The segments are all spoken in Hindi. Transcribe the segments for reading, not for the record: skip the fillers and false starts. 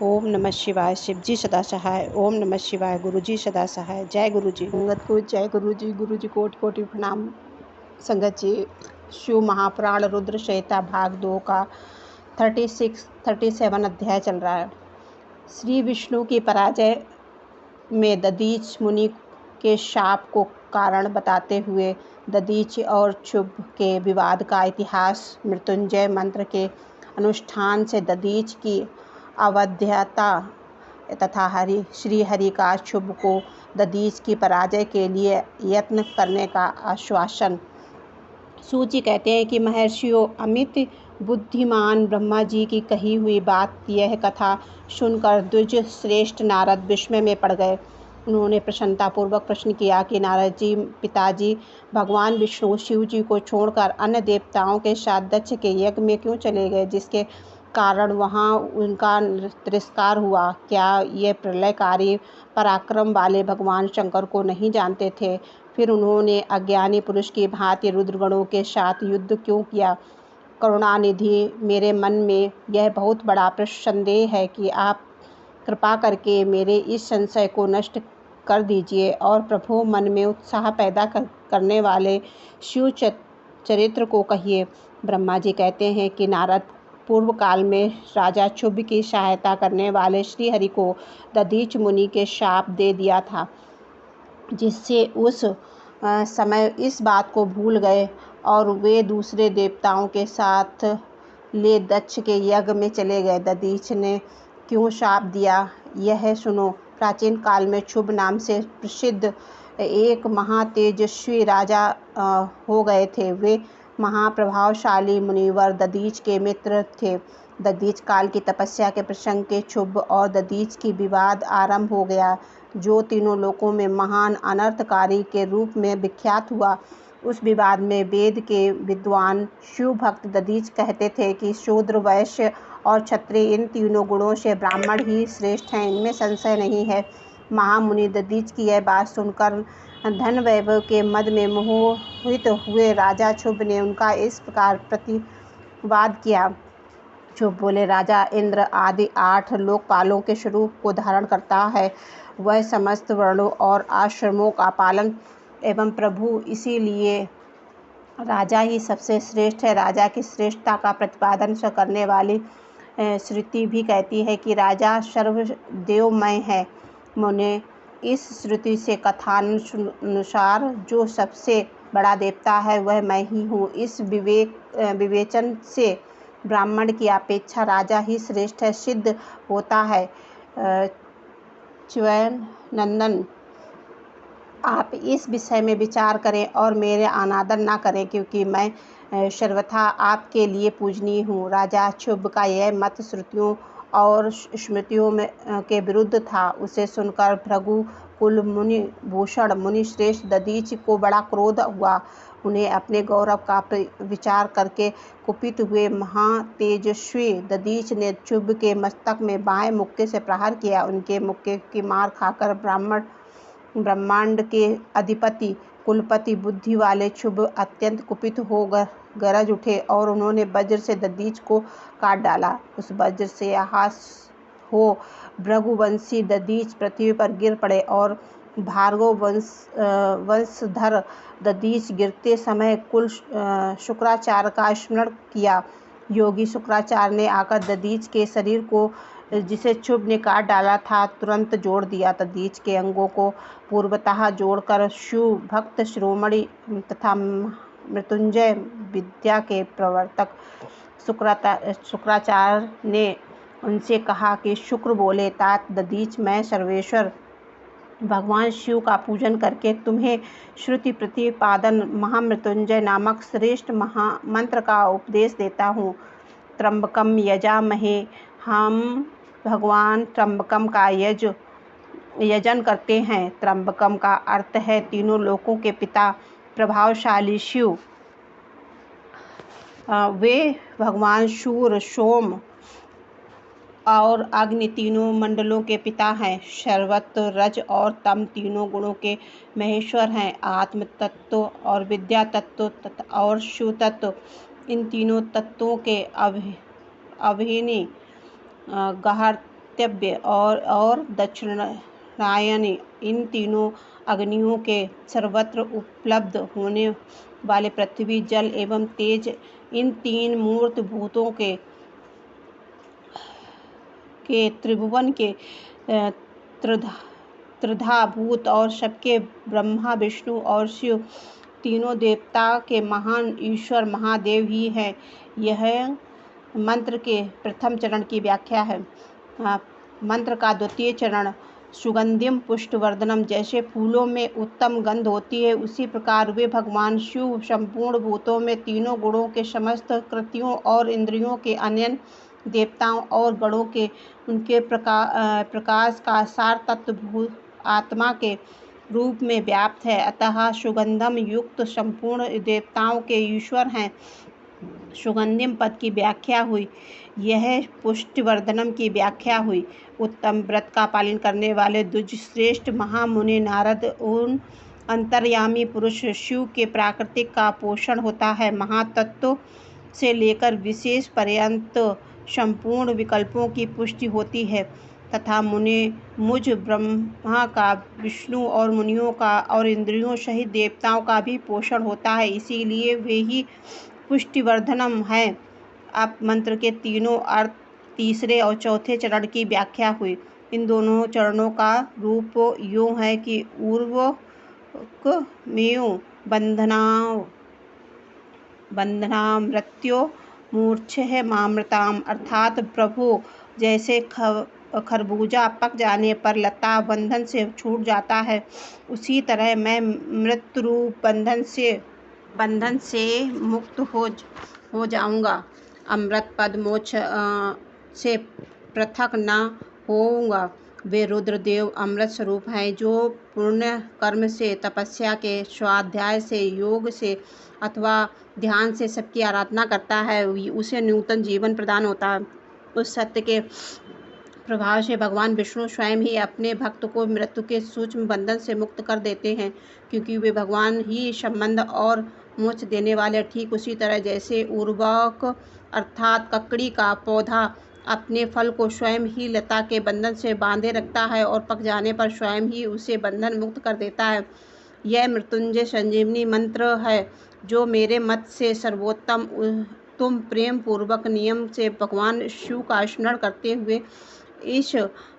ओम नमः शिवाय। शिव जी सदा सहाय। ओम नमः शिवाय। गुरु जी सदा सहाय। जय गुरु जी। संगत को जय गुरु जी। गुरु जी कोटि कोटि प्रणाम। संगत जी, शिव महापुराण रुद्र संहिता भाग 2 का 37 अध्याय चल रहा है। श्री विष्णु की पराजय में दधीच मुनि के शाप को कारण बताते हुए दधीच और क्षुभ के विवाद का इतिहास। मृत्युंजय मंत्र के अनुष्ठान से दधीच की अवध्यता तथा श्री हरि का शुभ को दधीच की पराजय के लिए यत्न करने का आश्वासन। सूची कहते हैं कि महर्षियों, अमित बुद्धिमान ब्रह्मा जी की कही हुई बात, यह कथा सुनकर द्विज श्रेष्ठ नारद विस्मय में पड़ गए। उन्होंने प्रसन्नतापूर्वक प्रश्न किया कि नारद जी, पिताजी, भगवान विष्णु शिव जी को छोड़कर अन्य देवताओं के साथ दक्ष के यज्ञ में क्यों चले गए, जिसके कारण वहाँ उनका तिरस्कार हुआ? क्या ये प्रलयकारी पराक्रम वाले भगवान शंकर को नहीं जानते थे? फिर उन्होंने अज्ञानी पुरुष की भांति रुद्रगणों के साथ युद्ध क्यों किया? करुणानिधि, मेरे मन में यह बहुत बड़ा संदेह है कि आप कृपा करके मेरे इस संशय को नष्ट कर दीजिए और प्रभु मन में उत्साह पैदा करने वाले शिव चरित्र को कहिए। ब्रह्मा जी कहते हैं कि नारद, पूर्व काल में राजा शुभ की सहायता करने वाले श्री हरि को दधीच मुनि के शाप दे दिया था, जिससे उस समय इस बात को भूल गए और वे दूसरे देवताओं के साथ ले दक्ष के यज्ञ में चले गए। दधीच ने क्यों शाप दिया, यह सुनो। प्राचीन काल में शुभ नाम से प्रसिद्ध एक महातेजस्वी राजा हो गए थे। वे महाप्रभावशाली मुनिवर दधीच के मित्र थे। दधीच काल की तपस्या के प्रसंग के शुभ और दधीच की विवाद आरंभ हो गया, जो तीनों लोकों में महान अनर्थकारी के रूप में विख्यात हुआ। उस विवाद में वेद के विद्वान शिव भक्त दधीच कहते थे कि शूद्र, वैश्य और क्षत्रिय, इन तीनों गुणों से ब्राह्मण ही श्रेष्ठ हैं, इनमें संशय नहीं है। महामुनि दधीच की यह बात सुनकर धन वैभव के मद में मोहित हुए राजा शुभ ने उनका इस प्रकार प्रतिवाद किया। शुभ बोले, राजा इंद्र आदि 8 लोकपालों के स्वरूप को धारण करता है। वह समस्त वर्णों और आश्रमों का पालन एवं प्रभु, इसीलिए राजा ही सबसे श्रेष्ठ है। राजा की श्रेष्ठता का प्रतिपादन करने वाली श्रुति भी कहती है कि राजा सर्वदेवमय है। मुने, इस श्रुति से कथानुसार जो सबसे बड़ा देवता है वह मैं ही हूँ। इस विवेचन से ब्राह्मण की अपेक्षा राजा ही श्रेष्ठ है सिद्ध होता है। च्युत नंदन, आप इस विषय में विचार करें और मेरे अनादर न करें, क्योंकि मैं सर्वथा आपके लिए पूजनीय हूँ। राजा शुभ का यह मत श्रुतियों और स्मृतियों में के विरुद्ध था। उसे सुनकर भृगु कुल मुनि भूषण मुनि श्रेष्ठ दधीच को बड़ा क्रोध हुआ। उन्हें अपने गौरव का विचार करके कुपित हुए महातेजस्वी दधीच ने शुभ के मस्तक में बाएं मुक्के से प्रहार किया। उनके मुक्के की मार खाकर ब्रह्मांड के अधिपति कुलपति बुद्धि वाले शुभ अत्यंत कुपित हो गरज उठे और उन्होंने वज्र से दधीच को काट डाला। उस वज्र से आहत हो भृगुवंशी दधीच पृथ्वी पर गिर पड़े और भार्गव वंशधर दधीच गिरते समय कुल शुक्राचार्य का स्मरण किया। योगी शुक्राचार्य ने आकर दधीच के शरीर को, जिसे शुभ ने काट डाला था, तुरंत जोड़ दिया। दधीच के अंगों को पूर्वतः जोड़कर शिव भक्त शिरोमणि तथा मृत्युंजय विद्या के प्रवर्तक शुक्राचार्य ने उनसे कहा कि शुक्र बोले, तात दधीच, मैं सर्वेश्वर भगवान शिव का पूजन करके तुम्हें श्रुति प्रतिपादन महामृत्युंजय नामक श्रेष्ठ महामंत्र का उपदेश देता हूँ। त्र्यंबकम यजामहे, हम भगवान त्र्यंबकम का यजन करते हैं। त्र्यंबकम का अर्थ है तीनों लोकों के पिता, प्रभावशाली शिव। वे भगवान सूर्य, सोम और अग्नि तीनों मंडलों के पिता हैं। सर्वत्र रज और तम तीनों गुणों के महेश्वर हैं। आत्म तत्व और विद्या तत्व और शिव तत्व, इन तीनों तत्वों के अभिन्न गहर वायव्य और दक्षिणायनी इन तीनों अग्नियों के सर्वत्र उपलब्ध होने वाले पृथ्वी, जल एवं तेज, इन तीन मूर्त भूतों के त्रिभुवन के त्रिधाभूत और सबके ब्रह्मा, विष्णु और शिव तीनों देवता के महान ईश्वर महादेव ही है। यह मंत्र के प्रथम चरण की व्याख्या है। मंत्र का द्वितीय चरण सुगंधिम पुष्टवर्धनम। जैसे फूलों में उत्तम गंध होती है, उसी प्रकार वे भगवान शिव संपूर्ण भूतों में तीनों गुणों के समस्त कृतियों और इंद्रियों के अन्य देवताओं और गणों के उनके प्रकाश का सार तत्व आत्मा के रूप में व्याप्त है। अतः सुगंधम युक्त संपूर्ण देवताओं के ईश्वर हैं। सुगंधिम पद की व्याख्या हुई। यह पुष्टिवर्धनम की व्याख्या हुई। उत्तम व्रत का पालन करने वाले द्विज श्रेष्ठ महामुनि नारद उन अंतर्यामी पुरुष शिव के प्राकृतिक का पोषण होता है। महातत्व से लेकर विशेष पर्यंत संपूर्ण विकल्पों की पुष्टि होती है तथा मुझ ब्रह्मा का, विष्णु और मुनियों का और इंद्रियों सहित देवताओं का भी पोषण होता है। इसीलिए वे ही पुष्टिवर्धनम है। अब मंत्र के तीनों अर्थ तीसरे और चौथे चरण की व्याख्या हुई। इन दोनों चरणों का रूप यूँ है कि ऊर्वकमेव बंधना मृत्यो मूर्छः मामृताम, अर्थात प्रभु जैसे खरबूजा पक जाने पर लता बंधन से छूट जाता है, उसी तरह मैं मृत्यु रूप बंधन से मुक्त हो जाऊंगा। अमृत पद मोक्ष से पृथक न होऊंगा। वे रुद्रदेव अमृत स्वरूप हैं, जो पुण्य कर्म से, तपस्या के, स्वाध्याय से, योग से अथवा ध्यान से सबकी आराधना करता है, उसे नूतन जीवन प्रदान होता है। उस सत्य के प्रभाव से भगवान विष्णु स्वयं ही अपने भक्त को मृत्यु के सूक्ष्म बंधन से मुक्त कर देते हैं, क्योंकि वे भगवान ही संबंध और मोक्ष देने वाले। ठीक उसी तरह जैसे उर्वक अर्थात ककड़ी का पौधा अपने फल को स्वयं ही लता के बंधन से बांधे रखता है और पक जाने पर स्वयं ही उसे बंधन मुक्त कर देता है। यह मृत्युंजय संजीवनी मंत्र है, जो मेरे मत से सर्वोत्तम। तुम प्रेम पूर्वक नियम से भगवान शिव का स्मरण करते हुए इस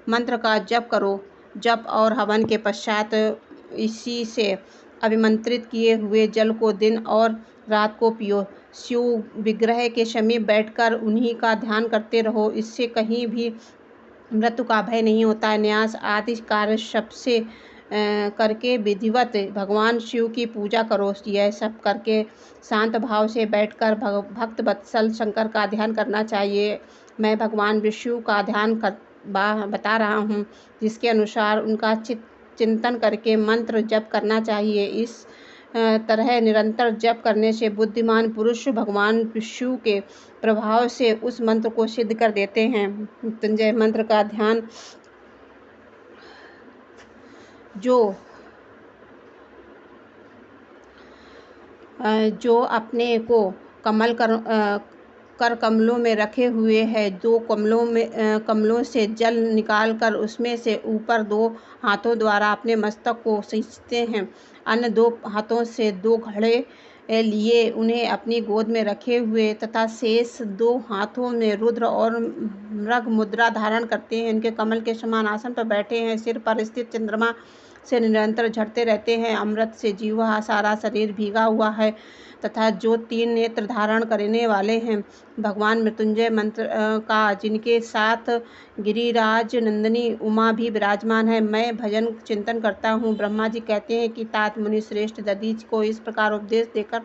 मंत्र का जप करो। जप और हवन के पश्चात इसी से अभिमंत्रित किए हुए जल को दिन और रात को पियो। शिव विग्रह के समीप बैठकर उन्हीं का ध्यान करते रहो। इससे कहीं भी मृत्यु का भय नहीं होता है। न्यास आदि कार्य सबसे करके विधिवत भगवान शिव की पूजा करो। यह सब करके शांत भाव से बैठकर भक्त वत्सल शंकर का ध्यान करना चाहिए। मैं भगवान विष्णु का ध्यान बता रहा हूँ, जिसके अनुसार उनका चिंतन करके मंत्र जप करना चाहिए। इस तरह निरंतर जप करने से बुद्धिमान पुरुष भगवान विष्णु के प्रभाव से उस मंत्र को सिद्ध कर देते हैं। मृत्युंजय मंत्र का ध्यान जो अपने को कर कमलों में रखे हुए है, दो कमलों से जल निकालकर उसमें से ऊपर दो हाथों द्वारा अपने मस्तक को सींचते हैं, अन्य दो हाथों से दो घड़े लिए उन्हें अपनी गोद में रखे हुए तथा शेष दो हाथों में रुद्र और मृग मुद्रा धारण करते हैं। इनके कमल के समान आसन पर बैठे हैं, सिर पर स्थित चंद्रमा से निरंतर झड़ते रहते हैं। अमृत से जीवा सारा शरीर भीगा हुआ है तथा जो 3 नेत्र धारण करने वाले हैं, भगवान मृत्युंजय मंत्र का, जिनके साथ गिरिराज नंदिनी उमा भी विराजमान है, मैं भजन चिंतन करता हूँ। ब्रह्मा जी कहते हैं कि तात मुनि श्रेष्ठ दधीच को इस प्रकार उपदेश देकर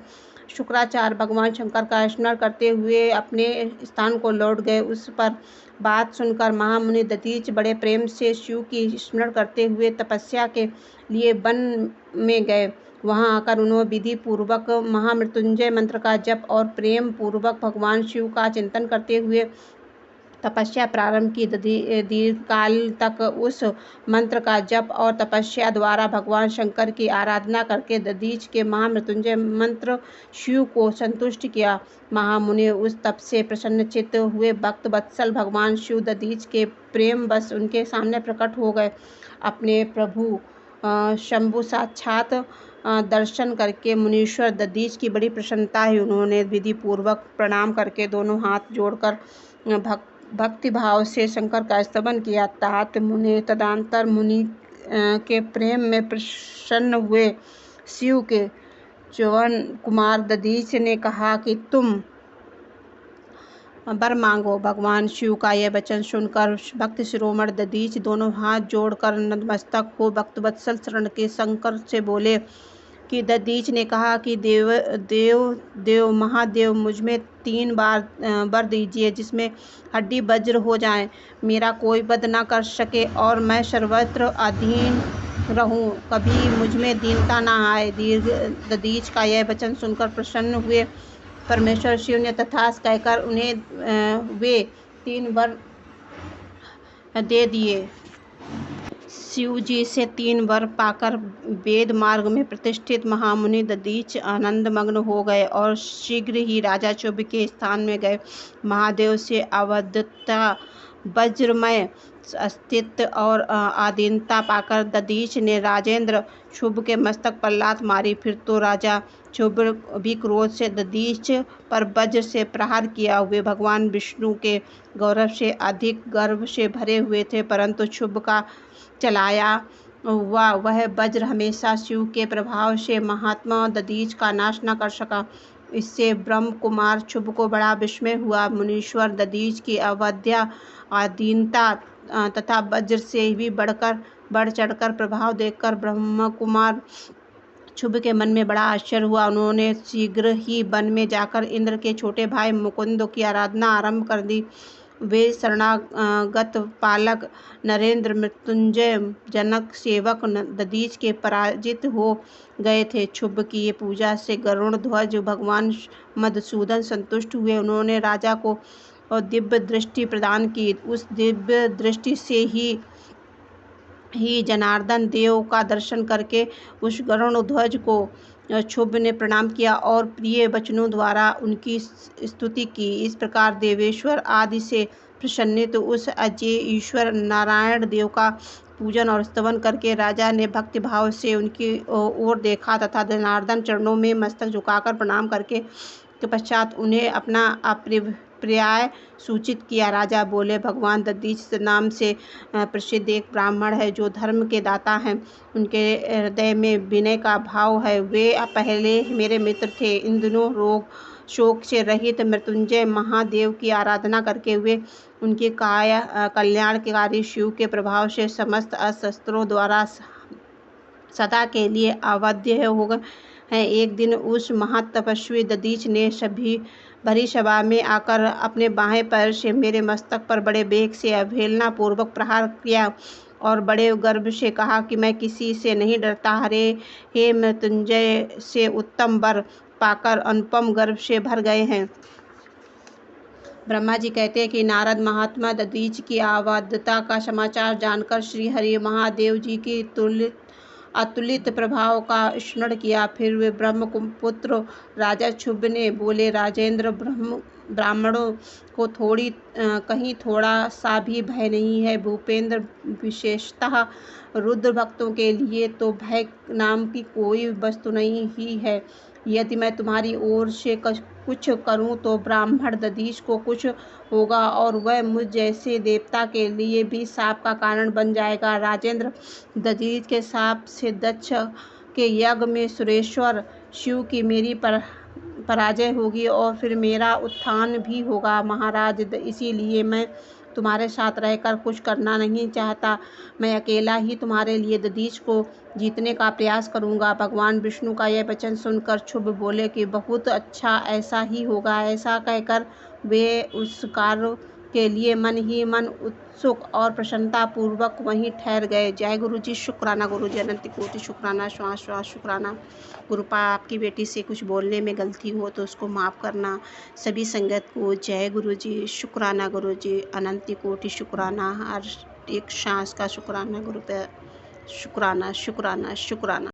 शुक्राचार्य भगवान शंकर का स्मरण करते हुए अपने स्थान को लौट गए। उस पर बात सुनकर महामुनि दधीच बड़े प्रेम से शिव की स्मरण करते हुए तपस्या के लिए वन में गए। वहां आकर उन्होंने विधि पूर्वक महामृत्युंजय मंत्र का जप और प्रेम पूर्वक भगवान शिव का चिंतन करते हुए तपस्या प्रारंभ की। दीर्घकाल तक उस मंत्र का जप और तपस्या द्वारा भगवान शंकर की आराधना करके दधीच के महामृत्युंजय मंत्र शिव को संतुष्ट किया। महामुनि उस तप से प्रसन्नचित्त हुए। भक्त वत्सल भगवान शिव दधीच के प्रेम बस उनके सामने प्रकट हो गए। अपने प्रभु शंभु साक्षात दर्शन करके मुनीश्वर दधीच की बड़ी प्रसन्नता हुई। उन्होंने विधि पूर्वक प्रणाम करके दोनों हाथ जोड़कर भक्ति भाव से शंकर का स्तवन किया। तात मुनि तदंतर मुनि के प्रेम में प्रसन्न हुए। शिव के च्यवन कुमार दधीच ने कहा कि तुम वर मांगो। भगवान शिव का यह वचन सुनकर भक्त शिरोमणि दधीच दोनों हाथ जोड़कर नतमस्तक हो भक्तवत्सल शरण के शंकर से बोले कि दधीच ने कहा कि देव महादेव मुझमें 3 बार वर दीजिए जिसमें हड्डी वज्र हो जाए, मेरा कोई वध न कर सके और मैं सर्वत्र अधीन रहूं, कभी मुझमें दीनता न आए। दधीच का यह वचन सुनकर प्रसन्न हुए परमेश्वर शिव ने तथास्तु कहकर उन्हें वे 3 वर दे दिए। शिव जी से 3 वर पाकर वेद मार्ग में प्रतिष्ठित महामुनि दधीच आनंद मग्न हो गए और शीघ्र ही राजा शुभ के स्थान में गए। महादेव से अवधता वज्रमय अस्तित्व और आधीनता पाकर दधीच ने राजेंद्र शुभ के मस्तक पर लात मारी। फिर तो राजा शुभ भी क्रोध से दधीच पर वज्र से प्रहार किया हुए भगवान विष्णु के गौरव से अधिक गर्व से भरे हुए थे, परंतु शुभ का चलाया हुआ वह वज्र हमेशा शिव के प्रभाव से महात्मा दधीच का नाश न कर सका। इससे ब्रह्म कुमार शुभ को बड़ा विस्मय हुआ। मुनीश्वर दधीच की अवध्या अधीनता तथा वज्र से भी बढ़ चढ़कर प्रभाव देखकर ब्रह्म कुमार शुभ के मन में बड़ा आश्चर्य हुआ। उन्होंने शीघ्र ही वन में जाकर इंद्र के छोटे भाई मुकुंद की आराधना आरंभ कर दी। वे शरणागत पालक नरेंद्र मृत्युंजय जनक सेवक दधीच के पराजित हो गए थे। शुभ की ये पूजा से गरुड़ ध्वज भगवान मधुसूदन संतुष्ट हुए। उन्होंने राजा को दिव्य दृष्टि प्रदान की। उस दिव्य दृष्टि से ही जनार्दन देव का दर्शन करके उस गरुड़ ध्वज को शुभ ने प्रणाम किया और प्रिय वचनों द्वारा उनकी स्तुति की। इस प्रकार देवेश्वर आदि से प्रसन्नित उस अजय ईश्वर नारायण देव का पूजन और स्तवन करके राजा ने भक्ति भाव से उनकी ओर देखा तथा जनार्दन चरणों में मस्तक झुकाकर प्रणाम करके के पश्चात उन्हें अपना अभिप्राय सूचित किया। राजा बोले, भगवान दधीच नाम से प्रसिद्ध एक ब्राह्मण है जो धर्म के दाता हैं। उनके हृदय में विनय का भाव है। वे पहले मेरे मित्र थे। इन दिनों रोग शोक से रहित मृत्युंजय महादेव की आराधना करके वे उनके कल्याणकारी शिव के प्रभाव से समस्त अस्त्रों द्वारा सदा के लिए अवध्य हो गए हैं। एक दिन उस महातपस्वी दधीच ने भरी सभा में आकर अपने बाएं पैर से मेरे मस्तक पर बड़े वेग से अवहेलना पूर्वक प्रहार किया और बड़े गर्व से कहा कि मैं किसी से नहीं डरता। हे मृत्युंजय से उत्तम वर पाकर अनुपम गर्व से भर गए हैं। ब्रह्मा जी कहते हैं कि नारद महात्मा दधीच की अवध्यता का समाचार जानकर श्री हरि महादेव जी की अतुलित प्रभाव का स्मरण किया। फिर वे ब्रह्मपुत्र राजा शुभ ने बोले, राजेंद्र ब्राह्मणों को कहीं थोड़ा सा भी भय नहीं है। भूपेंद्र विशेषतः रुद्र भक्तों के लिए तो भय नाम की कोई वस्तु नहीं ही है। यदि मैं तुम्हारी ओर से कुछ करूं तो ब्राह्मण दधीच को कुछ होगा और वह मुझ जैसे देवता के लिए भी शाप का कारण बन जाएगा। राजेंद्र, दधीच के शाप से दक्ष के यज्ञ में सुरेश्वर शिव की मेरी पराजय होगी और फिर मेरा उत्थान भी होगा। महाराज, इसीलिए मैं तुम्हारे साथ रहकर कुछ करना नहीं चाहता। मैं अकेला ही तुम्हारे लिए दधीच को जीतने का प्रयास करूंगा। भगवान विष्णु का यह वचन सुनकर शुभ बोले कि बहुत अच्छा, ऐसा ही होगा। ऐसा कहकर वे उस कार्य के लिए मन ही मन उत्सुक और प्रसन्नतापूर्वक वहीं ठहर गए। जय गुरु जी, शुक्राना गुरु जी, अनंत कोटि शुक्राना, श्वास श्वास शुक्राना। गुरुपा आपकी बेटी से कुछ बोलने में गलती हो तो उसको माफ़ करना। सभी संगत को जय गुरु जी, शुक्राना गुरु जी, अनंत कोटि शुक्राना। हर एक सांस का शुक्राना गुरु पे, शुक्राना शुक्राना शुक्राना।